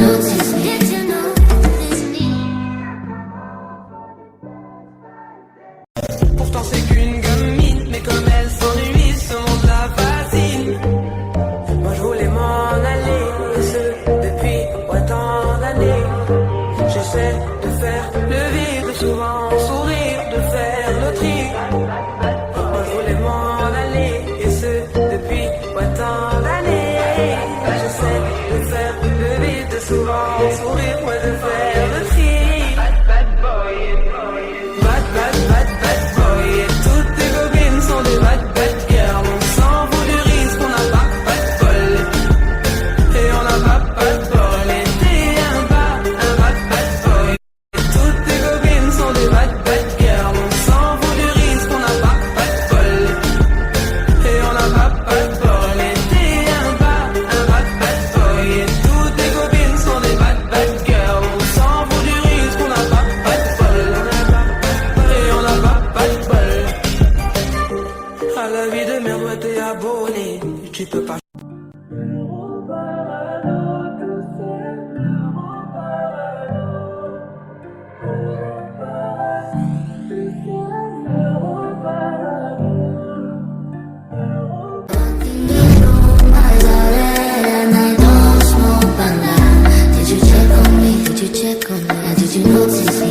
notice me? Did you notice me? Pourtant c'est qu'une gamine, mais comme elle s'ennuie, ce monde la fascine. Moi je voulais m'en aller, et ce depuis autant d'années. J'essaie de faire le vide, souvent sourire, de faire le tri. Moi je voulais m'en aller, et ce depuis autant d'années. J'essaie de faire le vide, souvent sourire, ouais, de faire le tri. Bad boy, bad boy, et toutes tes copines sont des bad girls. On s'en fout du risque, on n'a pas de bol, et on n'a pas de bol. Et t'es un bad boy, et toutes tes copines sont des bad girls. On s'en fout du risque, on n'a pas de bol, et on n'a pas de bol. Et t'es un bad boy, et toutes tes copines sont des bad girls. On s'en fout du risque, on n'a pas de bol, et on n'a pas de bol. À la vie de merde, ouais, t'es abonné, tu peux pas. Eyes are red and I don't smoke banana. Did you check on me? Did you check on me? Did you notice me?